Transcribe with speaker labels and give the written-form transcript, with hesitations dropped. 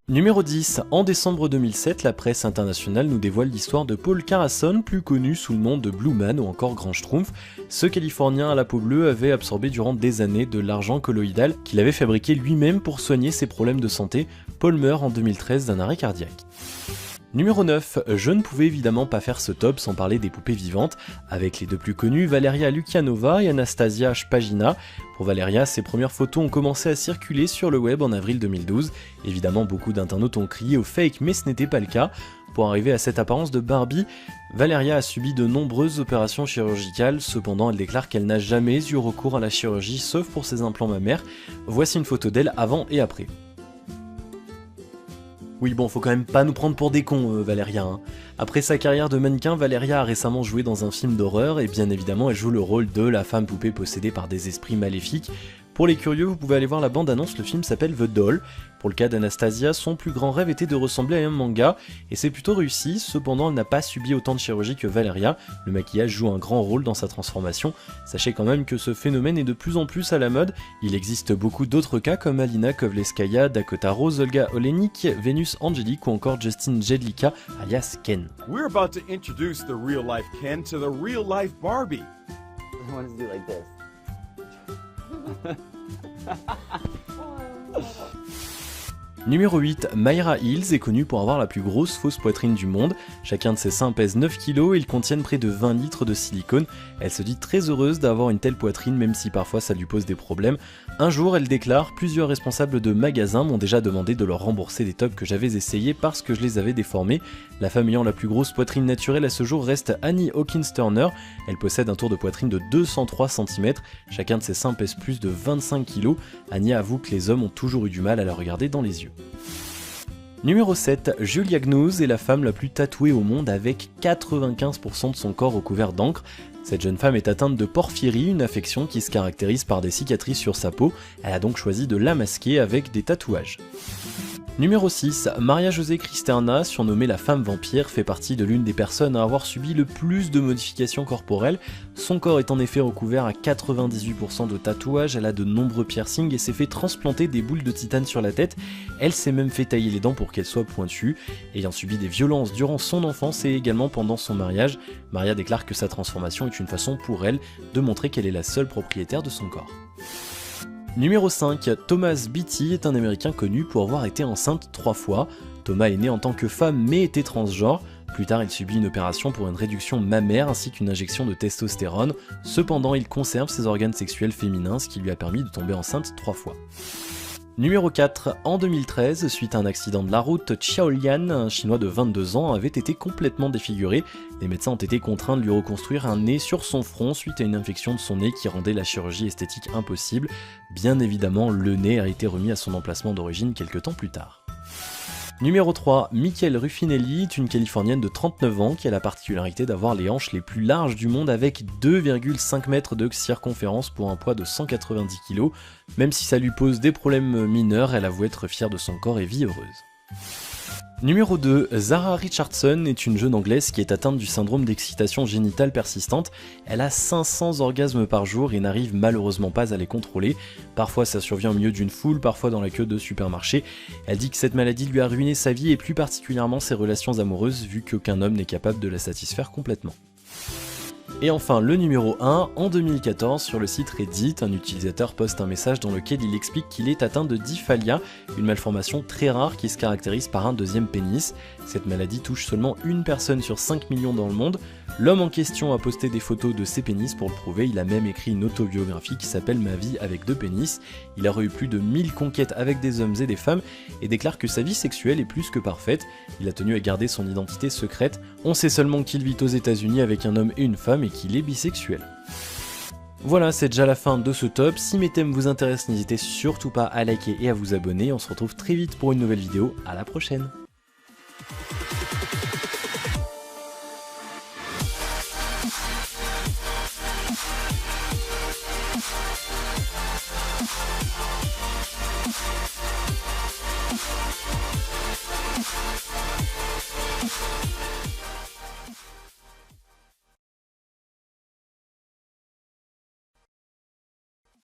Speaker 1: Numéro 10. En décembre 2007, la presse internationale nous dévoile l'histoire de Paul Carrason, plus connu sous le nom de Blue Man ou encore Grand Schtroumpf. Ce Californien à la peau bleue avait absorbé durant des années de l'argent colloïdal qu'il avait fabriqué lui-même pour soigner ses problèmes de santé. Paul meurt en 2013 d'un arrêt cardiaque. Numéro 9. Je ne pouvais évidemment pas faire ce top sans parler des poupées vivantes, avec les deux plus connues, Valeria Lukianova et Anastasia Shpagina. Pour Valeria, ses premières photos ont commencé à circuler sur le web en avril 2012. Évidemment, beaucoup d'internautes ont crié au fake, mais ce n'était pas le cas. Pour arriver à cette apparence de Barbie, Valeria a subi de nombreuses opérations chirurgicales, cependant elle déclare qu'elle n'a jamais eu recours à la chirurgie sauf pour ses implants mammaires. Voici une photo d'elle avant et après. Oui bon, faut quand même pas nous prendre pour des cons, Valeria. Hein. Après sa carrière de mannequin, Valeria a récemment joué dans un film d'horreur et bien évidemment elle joue le rôle de la femme poupée possédée par des esprits maléfiques. Pour les curieux, vous pouvez aller voir la bande-annonce, le film s'appelle The Doll. Pour le cas d'Anastasia, son plus grand rêve était de ressembler à un manga, et c'est plutôt réussi, cependant elle n'a pas subi autant de chirurgie que Valeria, le maquillage joue un grand rôle dans sa transformation. Sachez quand même que ce phénomène est de plus en plus à la mode, il existe beaucoup d'autres cas comme Alina Kovleskaya, Dakota Rose, Olga Olenik, Venus Angelique ou encore Justin Jedlicka alias Ken.
Speaker 2: We're about to introduce the real-life Ken to the real-life Barbie.
Speaker 3: I want to do like this.
Speaker 1: Numéro 8, Myra Hills est connue pour avoir la plus grosse fausse poitrine du monde. Chacun de ses seins pèse 9 kg et ils contiennent près de 20 litres de silicone. Elle se dit très heureuse d'avoir une telle poitrine même si parfois ça lui pose des problèmes. Un jour, elle déclare « Plusieurs responsables de magasins m'ont déjà demandé de leur rembourser des tops que j'avais essayés parce que je les avais déformés. La femme ayant la plus grosse poitrine naturelle à ce jour reste Annie Hawkins Turner. Elle possède un tour de poitrine de 203 cm. Chacun de ses seins pèse plus de 25 kg. Annie avoue que les hommes ont toujours eu du mal à la regarder dans les yeux. Numéro 7, Julia Gnous est la femme la plus tatouée au monde avec 95% de son corps recouvert d'encre. Cette jeune femme est atteinte de porphyrie, une affection qui se caractérise par des cicatrices sur sa peau. Elle a donc choisi de la masquer avec des tatouages. Numéro 6, Maria José Cristerna, surnommée la femme vampire, fait partie de l'une des personnes à avoir subi le plus de modifications corporelles. Son corps est en effet recouvert à 98% de tatouages, elle a de nombreux piercings et s'est fait transplanter des boules de titane sur la tête. Elle s'est même fait tailler les dents pour qu'elles soient pointues. Ayant subi des violences durant son enfance et également pendant son mariage, Maria déclare que sa transformation est une façon pour elle de montrer qu'elle est la seule propriétaire de son corps. Numéro 5, Thomas Beatty est un américain connu pour avoir été enceinte 3 fois. Thomas est né en tant que femme mais était transgenre. Plus tard, il subit une opération pour une réduction mammaire ainsi qu'une injection de testostérone. Cependant, il conserve ses organes sexuels féminins, ce qui lui a permis de tomber enceinte 3 fois. Numéro 4, en 2013, suite à un accident de la route, Xiaolian, un chinois de 22 ans, avait été complètement défiguré. Les médecins ont été contraints de lui reconstruire un nez sur son front suite à une infection de son nez qui rendait la chirurgie esthétique impossible. Bien évidemment, le nez a été remis à son emplacement d'origine quelques temps plus tard. Numéro 3, Michelle Ruffinelli est une Californienne de 39 ans qui a la particularité d'avoir les hanches les plus larges du monde avec 2,5 mètres de circonférence pour un poids de 190 kg. Même si ça lui pose des problèmes mineurs, elle avoue être fière de son corps et vit heureuse. Numéro 2, Zara Richardson est une jeune anglaise qui est atteinte du syndrome d'excitation génitale persistante. Elle a 500 orgasmes par jour et n'arrive malheureusement pas à les contrôler. Parfois ça survient au milieu d'une foule, parfois dans la queue de supermarché. Elle dit que cette maladie lui a ruiné sa vie et plus particulièrement ses relations amoureuses vu qu'aucun homme n'est capable de la satisfaire complètement. Et enfin le numéro 1, en 2014 sur le site Reddit, un utilisateur poste un message dans lequel il explique qu'il est atteint de dysphalia, une malformation très rare qui se caractérise par un deuxième pénis. Cette maladie touche seulement une personne sur 5 millions dans le monde. L'homme en question a posté des photos de ses pénis pour le prouver, il a même écrit une autobiographie qui s'appelle Ma vie avec 2 pénis. Il aurait eu plus de 1000 conquêtes avec des hommes et des femmes et déclare que sa vie sexuelle est plus que parfaite. Il a tenu à garder son identité secrète. On sait seulement qu'il vit aux États-Unis avec un homme et une femme et qu'il est bisexuel. Voilà, c'est déjà la fin de ce top. Si mes thèmes vous intéressent, n'hésitez surtout pas à liker et à vous abonner. On se retrouve très vite pour une nouvelle vidéo. À la prochaine.